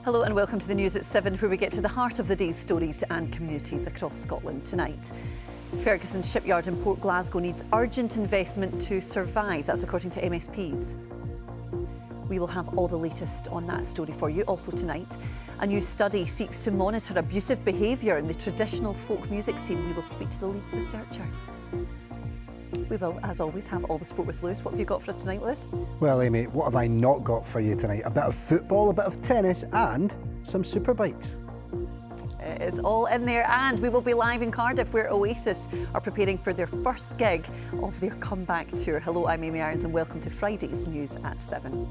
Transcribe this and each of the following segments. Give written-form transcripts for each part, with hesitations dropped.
Hello and welcome to the news at 7, where we get to the heart of the day's stories and communities across Scotland tonight. Ferguson shipyard in Port Glasgow needs urgent investment to survive. That's according to MSPs. We will have all the latest on that story for you. Also tonight, a new study seeks to monitor abusive behaviour in the traditional folk music scene. We will speak to the lead researcher. We will, as always, have all the sport with Lewis. What have you got for us tonight, Lewis? Well, Amy, what have I not got for you tonight? A bit of football, a bit of tennis and some superbikes. It's all in there, and we will be live in Cardiff, where Oasis are preparing for their first gig of their comeback tour. Hello, I'm Amy Irons and welcome to Friday's News at 7.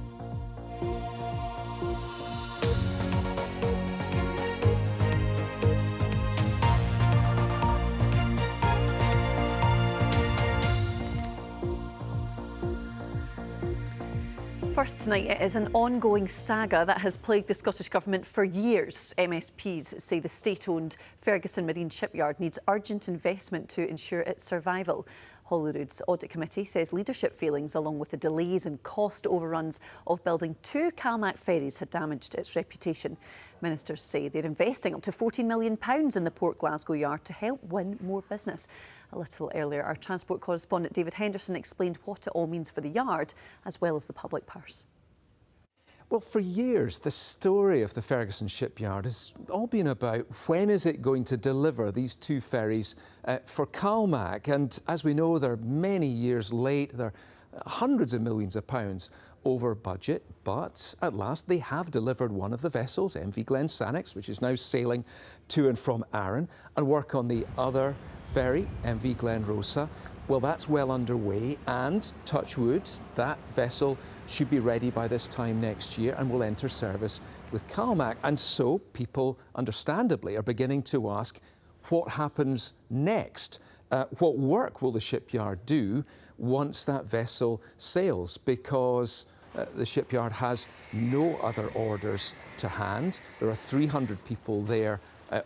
First tonight, it is an ongoing saga that has plagued the Scottish Government for years. MSPs say the state-owned Ferguson Marine shipyard needs urgent investment to ensure its survival. Holyrood's Audit Committee says leadership failings, along with the delays and cost overruns of building 2 Calmac ferries, had damaged its reputation. Ministers say they're investing up to £14 million in the Port Glasgow yard to help win more business. A little earlier, our transport correspondent David Henderson explained what it all means for the yard, as well as the public purse. Well, for years, the story of the Ferguson shipyard has all been about when is it going to deliver these 2 ferries for Calmac. And as we know, they're many years late. They're hundreds of millions of pounds over budget. But at last, they have delivered one of the vessels, MV Glen Sannox, which is now sailing to and from Arran, and work on the other ferry, MV Glen Rosa. Well, that's well underway, and touch wood, that vessel should be ready by this time next year and will enter service with Calmac. And so people, understandably, are beginning to ask, what happens next? What work will the shipyard do once that vessel sails? Because the shipyard has no other orders to hand. There are 300 people there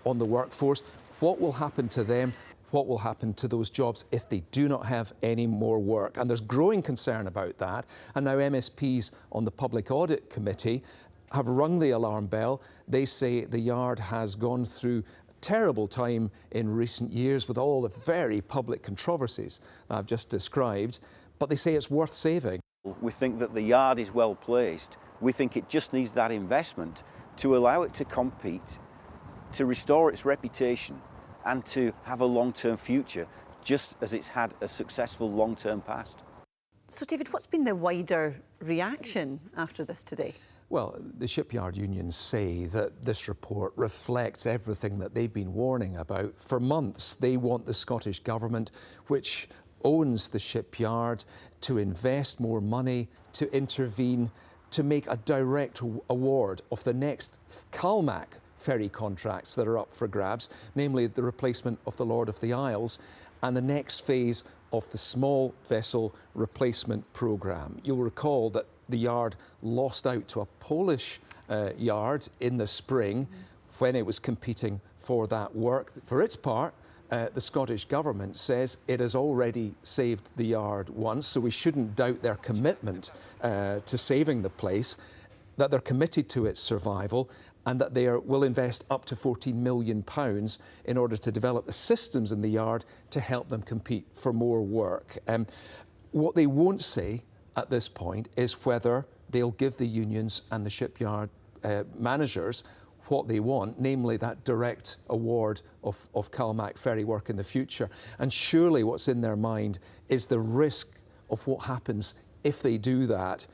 on the workforce. What will happen to them? What will happen to those jobs if they do not have any more work? And there's growing concern about that. And now MSPs on the Public Audit Committee have rung the alarm bell. They say the yard has gone through a terrible time in recent years with all the very public controversies I've just described, but they say it's worth saving. We think that the yard is well placed. We think it just needs that investment to allow it to compete, to restore its reputation, and to have a long-term future, just as it's had a successful long-term past. So, David, what's been the wider reaction after this today? Well, the shipyard unions say that this report reflects everything that they've been warning about for months. They want the Scottish Government, which owns the shipyard, to invest more money, to intervene, to make a direct award of the next Calmac ferry contracts that are up for grabs, namely the replacement of the Lord of the Isles and the next phase of the small vessel replacement programme. You'll recall that the yard lost out to a Polish yard in the spring when it was competing for that work. For its part, the Scottish Government says it has already saved the yard once, so we shouldn't doubt their commitment to saving the place, that they're committed to its survival, and that they will invest up to £14 million in order to develop the systems in the yard to help them compete for more work. What they won't say at this point is whether they'll give the unions and the shipyard managers what they want, namely that direct award of Calmac ferry work in the future. And surely what's in their mind is the risk of what happens if they do that.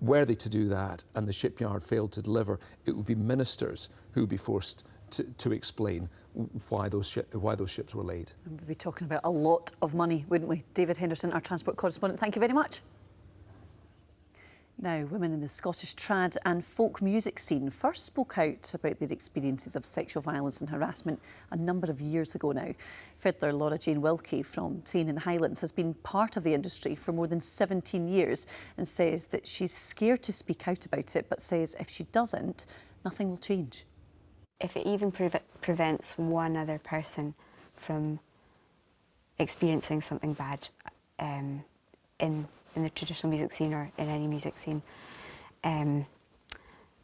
Were they to do that and the shipyard failed to deliver, it would be ministers who would be forced to explain why those ships were late. And we'd be talking about a lot of money, wouldn't we? David Henderson, our transport correspondent, thank you very much. Now, women in the Scottish trad and folk music scene first spoke out about their experiences of sexual violence and harassment a number of years ago now. Fiddler Laura Jane Wilkie from Tain in the Highlands has been part of the industry for more than 17 years and says that she's scared to speak out about it, but says if she doesn't, nothing will change. If it even prevents one other person from experiencing something bad in the traditional music scene or in any music scene,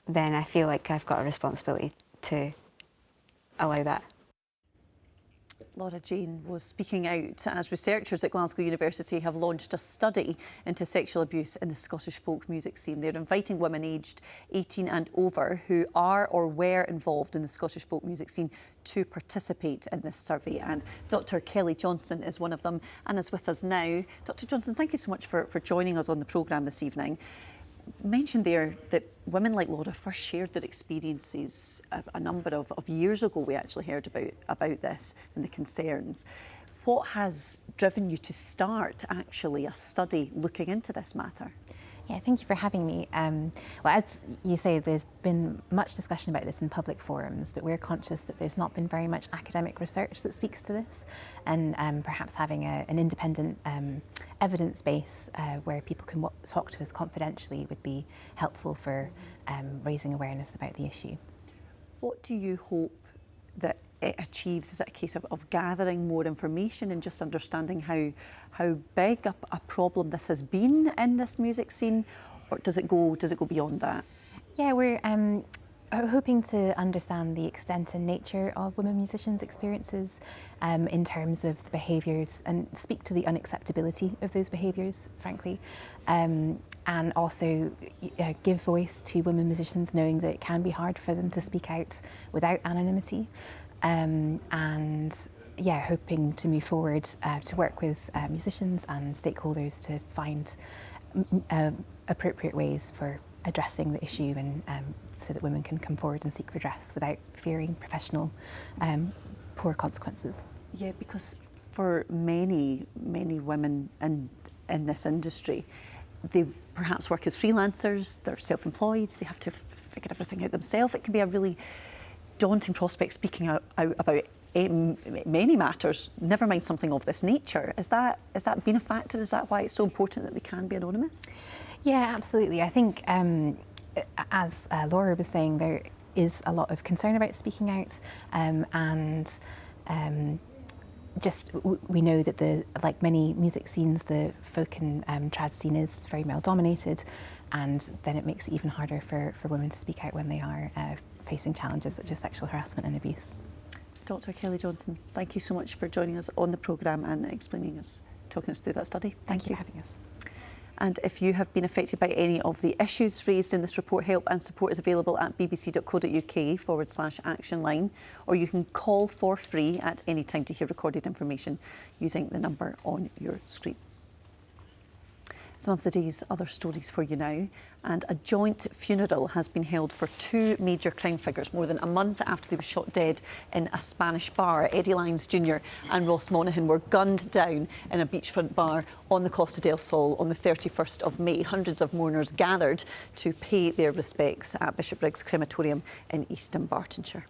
then I feel like I've got a responsibility to allow that. Laura Jane was speaking out as researchers at Glasgow University have launched a study into sexual abuse in the Scottish folk music scene. They're inviting women aged 18 and over who are or were involved in the Scottish folk music scene to participate in this survey. And Dr. Kelly Johnson is one of them and is with us now. Dr. Johnson, thank you so much for joining us on the programme this evening. Mentioned there that women like Laura first shared their experiences a number of years ago. We actually heard about this and the concerns. What has driven you to start actually a study looking into this matter? Yeah, thank you for having me. Well, as you say, there's been much discussion about this in public forums, but we're conscious that there's not been very much academic research that speaks to this, and perhaps having an independent evidence base where people can talk to us confidentially would be helpful for raising awareness about the issue. What do you hope that it achieves? Is it a case of gathering more information and just understanding how big a problem this has been in this music scene, or does it go beyond that? Yeah, we're hoping to understand the extent and nature of women musicians' experiences in terms of the behaviours and speak to the unacceptability of those behaviours, frankly, and also give voice to women musicians, knowing that it can be hard for them to speak out without anonymity. And yeah, hoping to move forward to work with musicians and stakeholders to find appropriate ways for addressing the issue, and so that women can come forward and seek redress without fearing professional poor consequences. Yeah, because for many women in this industry, they perhaps work as freelancers, they're self-employed, they have to figure everything out themselves. It can be a really daunting prospect speaking out about many matters, never mind something of this nature. Is that been a factor? Is that why it's so important that they can be anonymous? Yeah, absolutely. I think, as Laura was saying, there is a lot of concern about speaking out, and just we know that like many music scenes, the folk and trad scene is very male dominated, and then it makes it even harder for women to speak out when they are facing challenges such as sexual harassment and abuse. Dr. Kelly Johnson, thank you so much for joining us on the programme and talking us through that study. Thank you for having us. And if you have been affected by any of the issues raised in this report, help and support is available at bbc.co.uk/action line, or you can call for free at any time to hear recorded information using the number on your screen. Some of the day's other stories for you now. And a joint funeral has been held for two major crime figures more than a month after they were shot dead in a Spanish bar. Eddie Lyons Jr. and Ross Monaghan were gunned down in a beachfront bar on the Costa del Sol on the 31st of May. Hundreds of mourners gathered to pay their respects at Bishopbriggs Crematorium in East Dunbartonshire.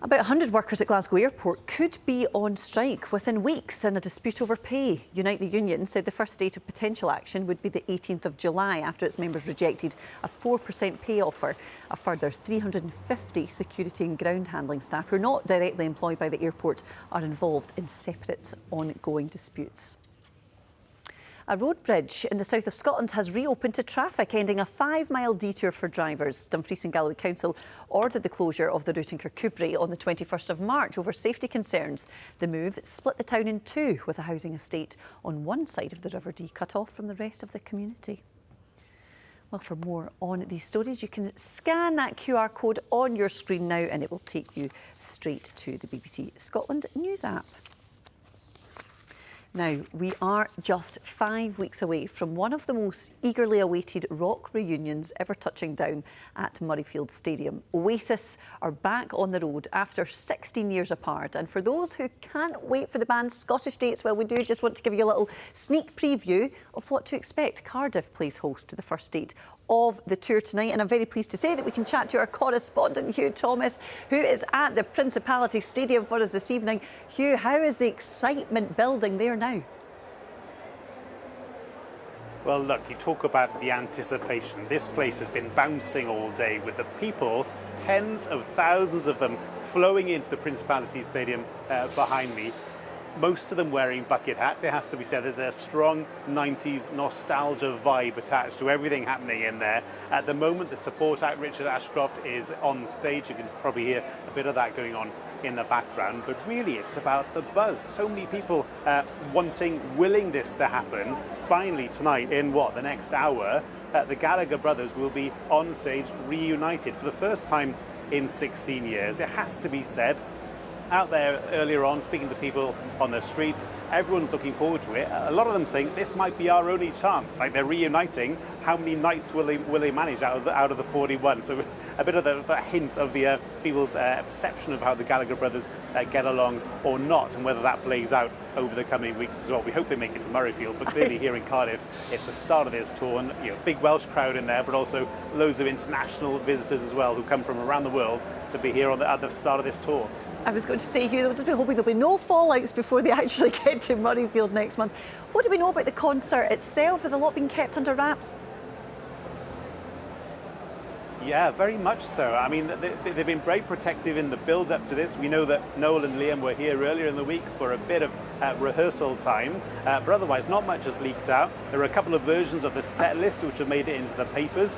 About 100 workers at Glasgow Airport could be on strike within weeks in a dispute over pay. Unite the Union said the first date of potential action would be the 18th of July after its members rejected a 4% pay offer. A further 350 security and ground handling staff who are not directly employed by the airport are involved in separate ongoing disputes. A road bridge in the south of Scotland has reopened to traffic, ending a 5-mile detour for drivers. Dumfries and Galloway Council ordered the closure of the route in Kirkcudbright on the 21st of March over safety concerns. The move split the town in two, with a housing estate on one side of the River Dee cut off from the rest of the community. Well, for more on these stories, you can scan that QR code on your screen now and it will take you straight to the BBC Scotland News app. Now, we are just 5 weeks away from one of the most eagerly awaited rock reunions ever touching down at Murrayfield Stadium. Oasis are back on the road after 16 years apart. And for those who can't wait for the band's Scottish dates, well, we do just want to give you a little sneak preview of what to expect. Cardiff plays host to the first date of the tour tonight, and I'm very pleased to say that we can chat to our correspondent Hugh Thomas, who is at the Principality Stadium for us this evening. Hugh, how is the excitement building there now? Well, look, you talk about the anticipation. This place has been bouncing all day with the people, tens of thousands of them, flowing into the Principality Stadium behind me. most of them wearing bucket hats. It has to be said, there's a strong 90s nostalgia vibe attached to everything happening in there. At the moment, the support act, Richard Ashcroft, is on stage. You can probably hear a bit of that going on in the background, but really it's about the buzz. So many people willing this to happen. Finally tonight, in the next hour, the Gallagher brothers will be on stage reunited for the first time in 16 years. It has to be said, out there earlier on, speaking to people on the streets, everyone's looking forward to it. A lot of them saying this might be our only chance. Like, they're reuniting. How many nights will they manage out of the 41? So a bit of the hint of the people's perception of how the Gallagher brothers get along or not, and whether that plays out over the coming weeks as well. We hope they make it to Murrayfield, but clearly here in Cardiff, it's the start of this tour, and big Welsh crowd in there, but also loads of international visitors as well who come from around the world to be here at the start of this tour. I was going to say, Hugh, they'll just be hoping there'll be no fallouts before they actually get to Murrayfield next month. What do we know about the concert itself? Has a lot been kept under wraps? Yeah, very much so. I mean, they've been very protective in the build-up to this. We know that Noel and Liam were here earlier in the week for a bit of rehearsal time, but otherwise not much has leaked out. There are a couple of versions of the set list which have made it into the papers.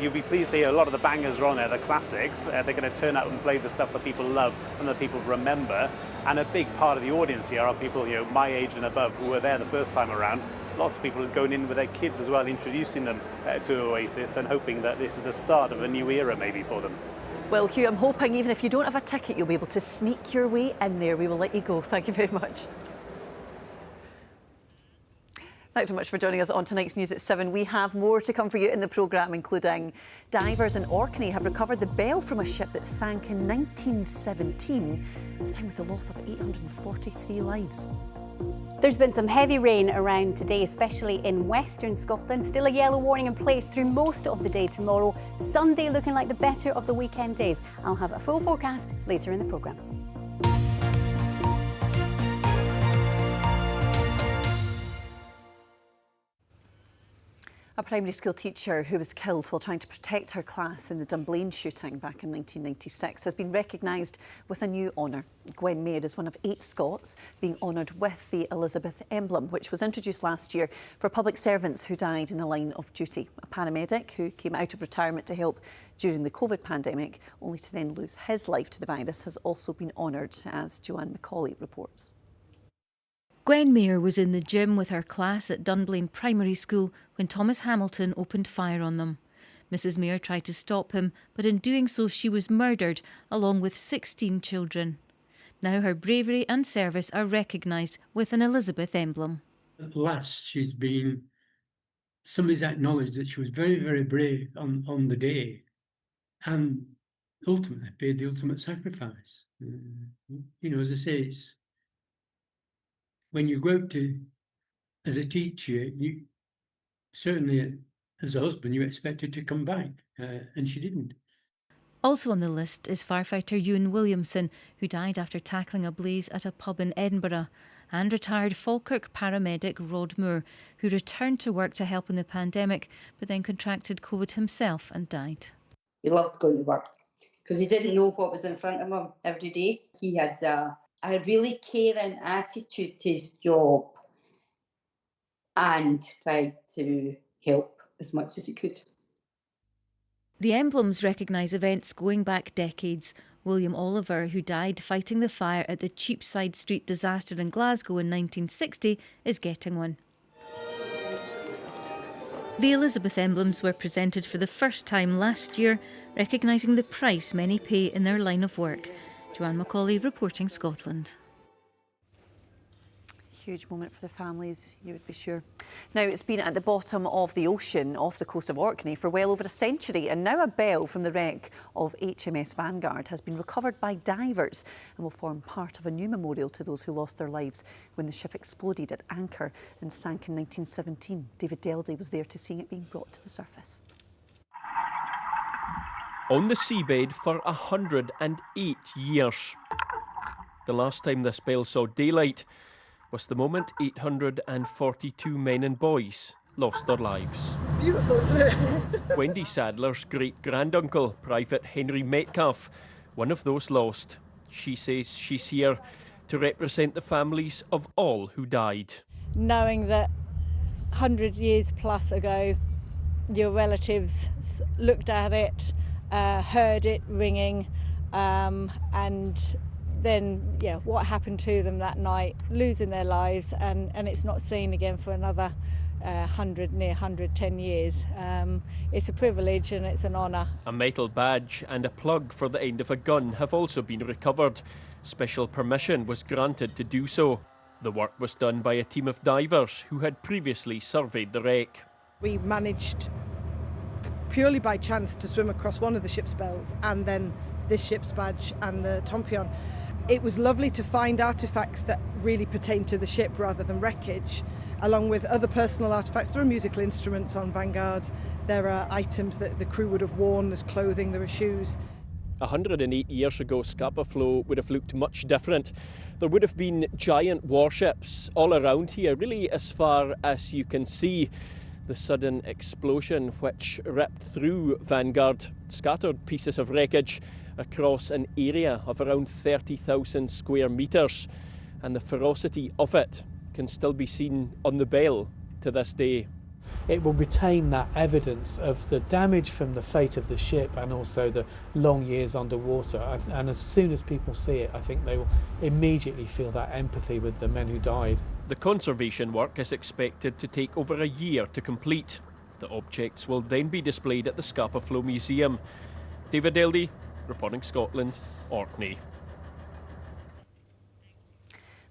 You'll be pleased to hear a lot of the bangers are on there, the classics. They're going to turn out and play the stuff that people love and that people remember. And a big part of the audience here are people my age and above who were there the first time around. Lots of people are going in with their kids as well, introducing them to Oasis and hoping that this is the start of a new era maybe for them. Well, Hugh, I'm hoping even if you don't have a ticket, you'll be able to sneak your way in there. We will let you go. Thank you very much. Thanks so much for joining us on tonight's News at 7. We have more to come for you in the programme, including divers in Orkney have recovered the bell from a ship that sank in 1917, at the time with the loss of 843 lives. There's been some heavy rain around today, especially in western Scotland. Still a yellow warning in place through most of the day tomorrow. Sunday looking like the better of the weekend days. I'll have a full forecast later in the programme. A primary school teacher who was killed while trying to protect her class in the Dunblane shooting back in 1996 has been recognised with a new honour. Gwen Mayer is one of 8 Scots being honoured with the Elizabeth Emblem, which was introduced last year for public servants who died in the line of duty. A paramedic who came out of retirement to help during the COVID pandemic, only to then lose his life to the virus, has also been honoured, as Joanne Macaulay reports. Gwen Mayer was in the gym with her class at Dunblane Primary School when Thomas Hamilton opened fire on them. Mrs Mayer tried to stop him, but in doing so she was murdered, along with 16 children. Now her bravery and service are recognised with an Elizabeth Emblem. At last somebody's acknowledged that she was very, very brave on the day and ultimately paid the ultimate sacrifice. As I say, it's when you go out as a teacher, you certainly, as a husband, you expected to come back, and she didn't. Also on the list is firefighter Ewan Williamson, who died after tackling a blaze at a pub in Edinburgh, and retired Falkirk paramedic Rod Moore, who returned to work to help in the pandemic, but then contracted COVID himself and died. He loved going to work because he didn't know what was in front of him every day. He had a really caring attitude to his job and tried to help as much as he could. The emblems recognise events going back decades. William Oliver, who died fighting the fire at the Cheapside Street disaster in Glasgow in 1960, is getting one. The Elizabeth emblems were presented for the first time last year, recognising the price many pay in their line of work. Joanne Macaulay reporting Scotland. Huge moment for the families, you would be sure. Now, it's been at the bottom of the ocean off the coast of Orkney for well over a century, and now a bell from the wreck of HMS Vanguard has been recovered by divers and will form part of a new memorial to those who lost their lives when the ship exploded at anchor and sank in 1917. David Delday was there to see it being brought to the surface. On the seabed for 108 years. The last time this bell saw daylight was the moment 842 men and boys lost their lives. It's beautiful, isn't it? Wendy Sadler's great-granduncle, Private Henry Metcalfe, one of those lost. She says she's here to represent the families of all who died. Knowing that 100 years plus ago, your relatives looked at it, heard it ringing, and then, what happened to them that night, losing their lives, and it's not seen again for another 110 years. It's a privilege and it's an honour. A metal badge and a plug for the end of a gun have also been recovered. Special permission was granted to do so. The work was done by a team of divers who had previously surveyed the wreck. We managed purely by chance to swim across one of the ship's bells and then this ship's badge and the tompion. It was lovely to find artefacts that really pertain to the ship rather than wreckage, along with other personal artefacts. There are musical instruments on Vanguard, there are items that the crew would have worn, there's clothing, there are shoes. 108 years ago, Scapa Flow would have looked much different. There would have been giant warships all around here, really as far as you can see. The sudden explosion which ripped through Vanguard scattered pieces of wreckage across an area of around 30,000 square metres, and the ferocity of it can still be seen on the bell to this day. It will retain that evidence of the damage from the fate of the ship and also the long years underwater, and as soon as people see it, I think they will immediately feel that empathy with the men who died. The conservation work is expected to take over a year to complete. The objects will then be displayed at the Scapa Flow Museum. David Eldey, reporting Scotland, Orkney.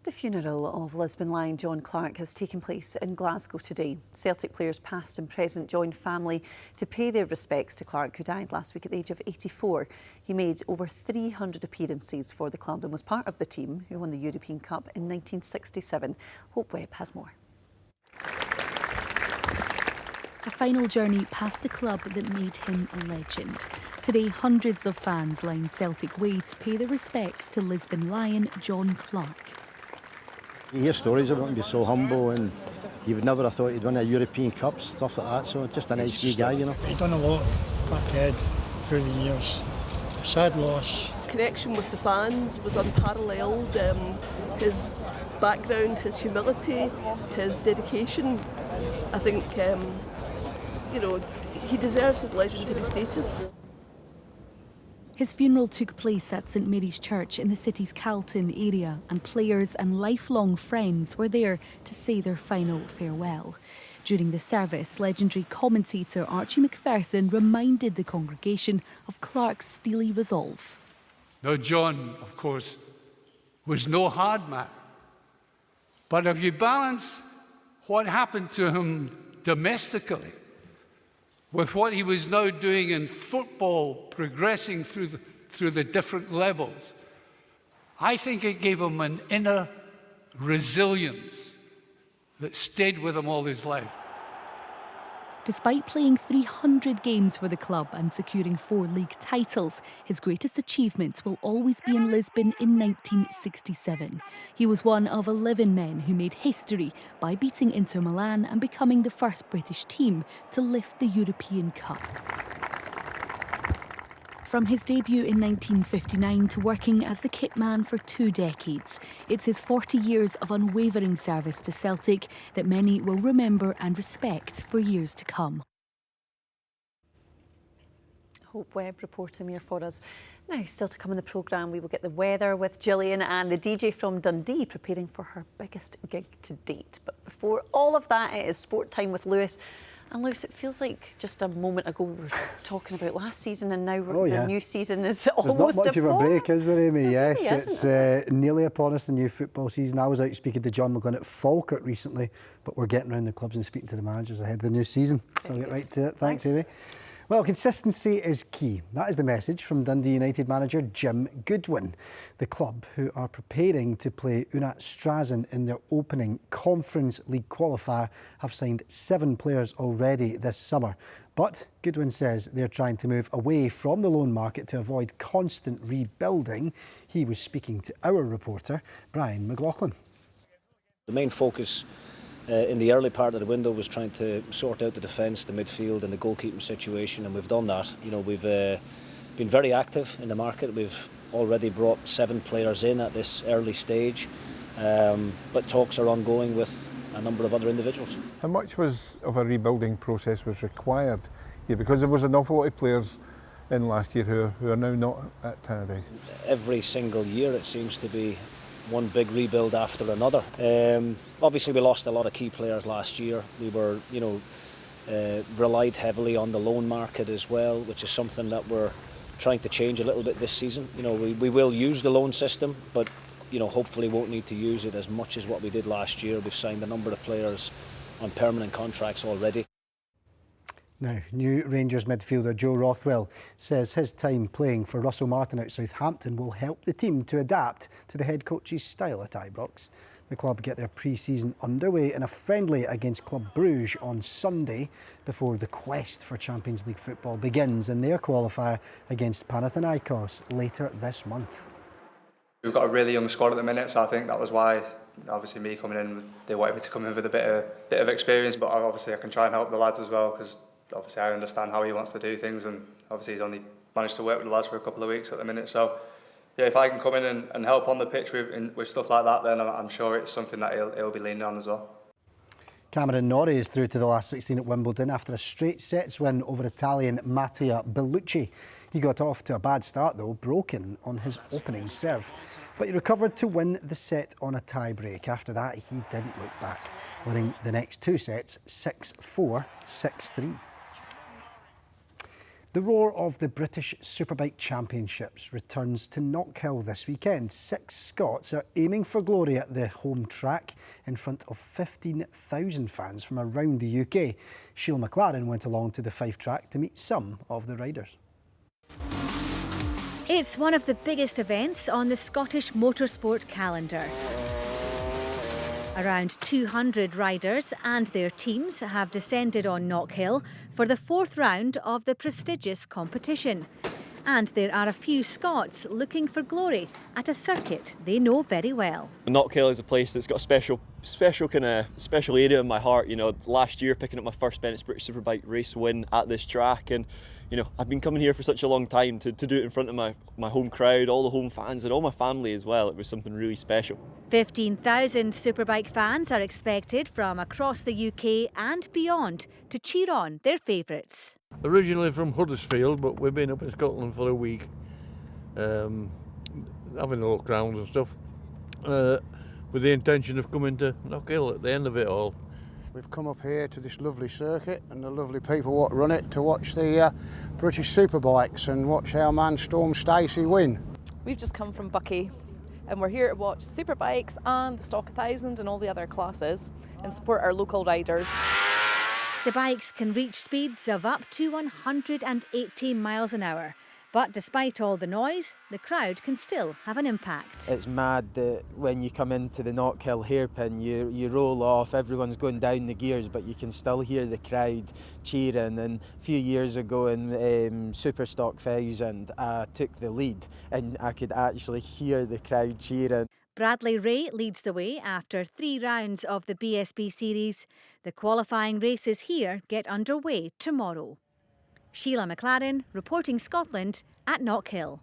The funeral of Lisbon Lion John Clarke has taken place in Glasgow today. Celtic players past and present joined family to pay their respects to Clarke, who died last week at the age of 84. He made over 300 appearances for the club and was part of the team who won the European Cup in 1967. Hope Webb has more. A final journey past the club that made him a legend. Today, hundreds of fans line Celtic Way to pay their respects to Lisbon Lion John Clarke. You hear stories about him being so humble, and you would never have thought he'd win a European Cup, stuff like that, so just a nice wee guy, you know. He'd done a lot back ahead through the years. Sad loss. Connection with the fans was unparalleled. His background, his humility, his dedication, I think, he deserves his legendary status. His funeral took place at St Mary's Church in the city's Carlton area, and players and lifelong friends were there to say their final farewell. During the service, legendary commentator Archie Macpherson reminded the congregation of Clarke's steely resolve. Now, John, of course, was no hard man. But if you balance what happened to him domestically with what he was now doing in football, progressing through the different levels, I think it gave him an inner resilience that stayed with him all his life. Despite playing 300 games for the club and securing 4 league titles, his greatest achievement will always be in Lisbon in 1967. He was one of 11 men who made history by beating Inter Milan and becoming the first British team to lift the European Cup. From his debut in 1959 to working as the kit man for 2 decades, it's his 40 years of unwavering service to Celtic that many will remember and respect for years to come. Hope Webb reporting here for us. Now, still to come in the programme, we will get the weather with Gillian and the DJ from Dundee preparing for her biggest gig to date. But before all of that, it is sport time with Lewis. And Lewis, it feels like just a moment ago we were talking about last season, and now the new season is almost upon us. There's not much of a break, is there, Amy? Yes, really it's nearly upon us, the new football season. I was out speaking to John McGlynn at Falkirk recently, but we're getting around the clubs and speaking to the managers ahead of the new season. So I'll get right to it. Thanks, Amy. Well, consistency is key. That is the message from Dundee United manager Jim Goodwin. The club, who are preparing to play Una Strazen in their opening Conference League qualifier, have signed 7 players already this summer. But Goodwin says they're trying to move away from the loan market to avoid constant rebuilding. He was speaking to our reporter, Brian McLaughlin. The main focus in the early part of the window was trying to sort out the defence, the midfield and the goalkeeping situation, and we've done that. You know, we've been very active in the market. We've already brought 7 players in at this early stage, but talks are ongoing with a number of other individuals. How much of a rebuilding process was required here? Because there was an awful lot of players in last year who are now not at Tannadice. Every single year it seems to be one big rebuild after another. Obviously we lost a lot of key players last year. We were, relied heavily on the loan market as well, which is something that we're trying to change a little bit this season. We will use the loan system, but hopefully won't need to use it as much as what we did last year. We've signed a number of players on permanent contracts already. Now, new Rangers midfielder Joe Rothwell says his time playing for Russell Martin at Southampton will help the team to adapt to the head coach's style at Ibrox. The club get their pre-season underway in a friendly against Club Bruges on Sunday before the quest for Champions League football begins in their qualifier against Panathinaikos later this month. We've got a really young squad at the minute, so I think that was why, obviously me coming in, they wanted me to come in with a bit of experience, but obviously I can try and help the lads as well, because obviously I understand how he wants to do things, and obviously he's only managed to work with the lads for a couple of weeks at the minute. So yeah, if I can come in and help on the pitch with stuff like that, then I'm sure it's something that he'll be leaning on as well. Cameron Norrie is through to the last 16 at Wimbledon after a straight sets win over Italian Mattia Bellucci. He got off to a bad start though, broken on his opening serve. But he recovered to win the set on a tie break. After that, he didn't look back, winning the next 2 sets 6-4, 6-3. The roar of the British Superbike Championships returns to Knockhill this weekend. 6 Scots are aiming for glory at the home track in front of 15,000 fans from around the UK. Sheila McLaren went along to the Fife track to meet some of the riders. It's one of the biggest events on the Scottish motorsport calendar. Around 200 riders and their teams have descended on Knockhill for the 4th round of the prestigious competition. And there are a few Scots looking for glory at a circuit they know very well. Knockhill is a place that's got a special area in my heart. Last year picking up my first British Superbike race win at this track, and I've been coming here for such a long time to do it in front of my home crowd, all the home fans and all my family as well. It was something really special. 15,000 Superbike fans are expected from across the UK and beyond to cheer on their favourites. Originally from Huddersfield, but we've been up in Scotland for a week, having a look round and stuff, with the intention of coming to Knockhill at the end of it all. We've come up here to this lovely circuit and the lovely people what run it to watch the British Superbikes and watch our man Storm Stacey win. We've just come from Buckie and we're here to watch Superbikes and the Stock 1000 and all the other classes and support our local riders. The bikes can reach speeds of up to 118 miles an hour. But despite all the noise, the crowd can still have an impact. It's mad that when you come into the Knockhill hairpin, you roll off, everyone's going down the gears, but you can still hear the crowd cheering. And a few years ago in Super Stock 1000, I took the lead and I could actually hear the crowd cheering. Bradley Ray leads the way after 3 rounds of the BSB series. The qualifying races here get underway tomorrow. Sheila McLaren, reporting Scotland at Knockhill.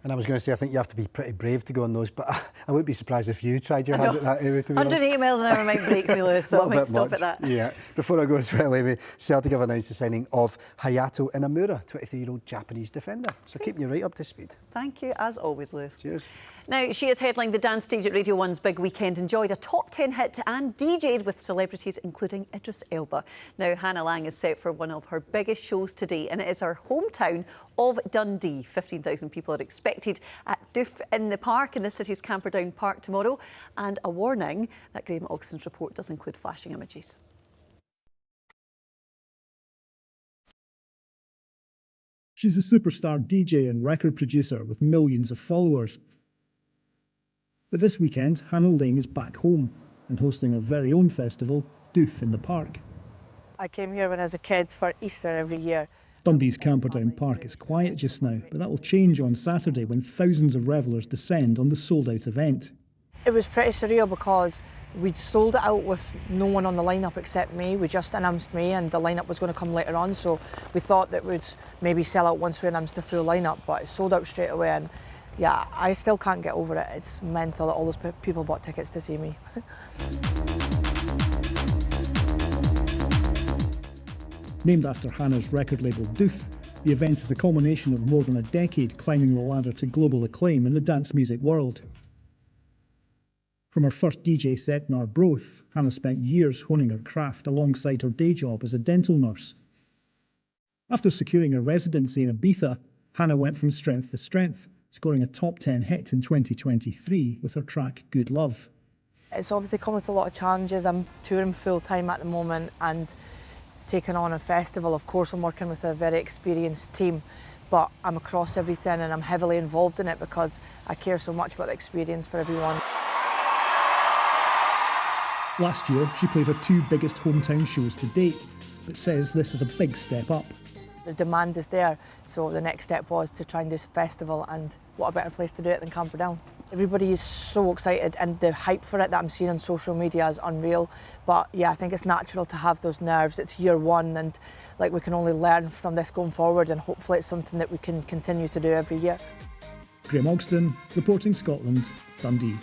And I was going to say, I think you have to be pretty brave to go on those, but I wouldn't be surprised if you tried your hand at that, Amy, to be 108 miles an hour might break me loose, so I might stop at that. Yeah. Before I go as well, Amy, Celtic have announced the signing of Hayato Inamura, 23-year-old Japanese defender. So keeping you right up to speed. Thank you, as always, Lewis. Cheers. Now, she is headlining the dance stage at Radio 1's Big Weekend, enjoyed a top 10 hit and DJ'd with celebrities including Idris Elba. Now, Hannah Laing is set for one of her biggest shows today, and it is her hometown of Dundee. 15,000 people are expected at Doof in the Park in the city's Camperdown Park tomorrow. And a warning that Graham Ogson's report does include flashing images. She's a superstar DJ and record producer with millions of followers. But this weekend, Hannah Laing is back home and hosting her very own festival, Doof in the Park. I came here when I was a kid for Easter every year. Dundee's Camperdown Park is quiet just now, but that will change on Saturday when thousands of revellers descend on the sold-out event. It was pretty surreal because We'd sold it out with no one on the lineup except me. We just announced me and the lineup was going to come later on, so we thought that we'd maybe sell out once we announced the full lineup, but it sold out straight away. And yeah, I still can't get over it. It's mental that all those people bought tickets to see me. Named after Hannah's record label Doof, the event is the culmination of more than a decade climbing the ladder to global acclaim in the dance music world. From her first DJ set in Arbroath, Hannah spent years honing her craft alongside her day job as a dental nurse. After securing a residency in Ibiza, Hannah went from strength to strength, scoring a top 10 hit in 2023 with her track Good Love. It's obviously come with a lot of challenges. I'm touring full time at the moment and taking on a festival. Of course, I'm working with a very experienced team, but I'm across everything and I'm heavily involved in it because I care so much about the experience for everyone. Last year, she played her 2 biggest hometown shows to date, but says this is a big step up. The demand is there, so the next step was to try and do a festival, and what a better place to do it than Camperdown. Everybody is so excited and the hype for it that I'm seeing on social media is unreal. But yeah, I think it's natural to have those nerves. It's year one and like we can only learn from this going forward, and hopefully it's something that we can continue to do every year. Graham Ogston, reporting Scotland, Dundee.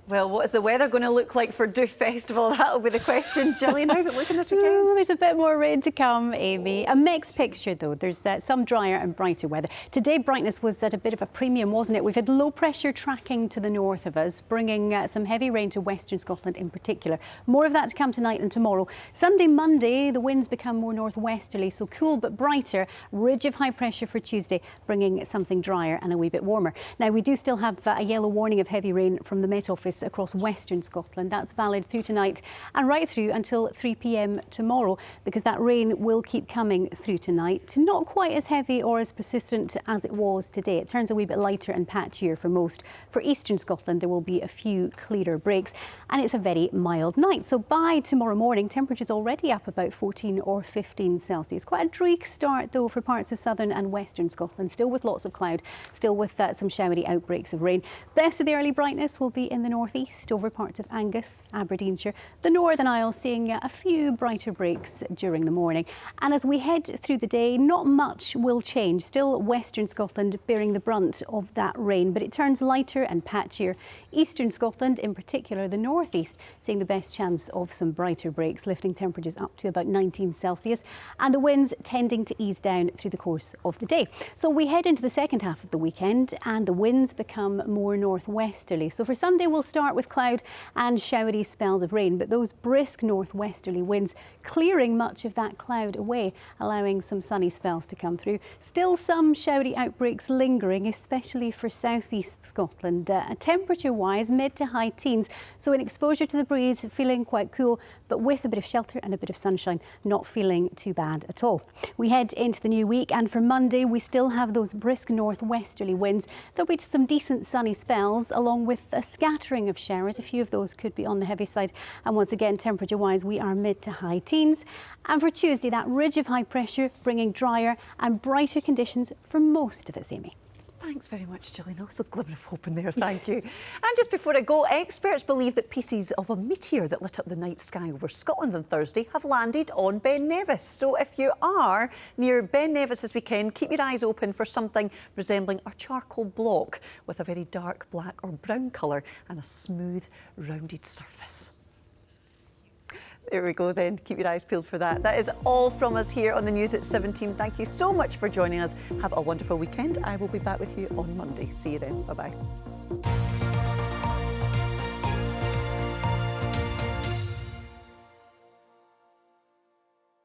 Well, what is the weather going to look like for Doof Festival? That'll be the question. Gillian, how's it looking this weekend? There's a bit more rain to come, Amy. A mixed picture, though. There's some drier and brighter weather. Today, brightness was at a bit of a premium, wasn't it? We've had low pressure tracking to the north of us, bringing some heavy rain to western Scotland in particular. More of that to come tonight and tomorrow. Sunday, Monday, the winds become more northwesterly, so cool but brighter. Ridge of high pressure for Tuesday, bringing something drier and a wee bit warmer. Now, we do still have a yellow warning of heavy rain from the Met Office across western Scotland. That's valid through tonight and right through until 3 p.m. tomorrow, because that rain will keep coming through tonight. Not quite as heavy or as persistent as it was today. It turns a wee bit lighter and patchier for most. For eastern Scotland, there will be a few clearer breaks, and it's a very mild night. So by tomorrow morning, temperatures already up about 14 or 15 Celsius. Quite a dreary start, though, for parts of southern and western Scotland. Still with lots of cloud, still with some showery outbreaks of rain. Best of the early brightness will be in the northeast, over parts of Angus, Aberdeenshire, the Northern Isles seeing a few brighter breaks during the morning. And as we head through the day, not much will change. Still western Scotland bearing the brunt of that rain, but it turns lighter and patchier. Eastern Scotland, in particular the northeast, seeing the best chance of some brighter breaks, lifting temperatures up to about 19 Celsius, and the winds tending to ease down through the course of the day. So we head into the second half of the weekend and the winds become more northwesterly. So for Sunday, we'll start with cloud and showery spells of rain, but those brisk northwesterly winds clearing much of that cloud away, allowing some sunny spells to come through. Still some showery outbreaks lingering, especially for southeast Scotland. Temperature-wise, mid to high teens, so in exposure to the breeze, feeling quite cool, but with a bit of shelter and a bit of sunshine, not feeling too bad at all. We head into the new week, and for Monday, we still have those brisk northwesterly winds. There'll be some decent sunny spells, along with a scattering of showers. A few of those could be on the heavy side, and once again, temperature-wise, we are mid to high teens. And for Tuesday, that ridge of high pressure bringing drier and brighter conditions for most of us, Amy. Thanks very much, Gillian. Also a glimmer of hope in there, thank you. And just before I go, experts believe that pieces of a meteor that lit up the night sky over Scotland on Thursday have landed on Ben Nevis. So if you are near Ben Nevis this weekend, keep your eyes open for something resembling a charcoal block with a very dark black or brown colour and a smooth, rounded surface. There we go then. Keep your eyes peeled for that. That is all from us here on the News at 17. Thank you so much for joining us. Have a wonderful weekend. I will be back with you on Monday. See you then. Bye-bye.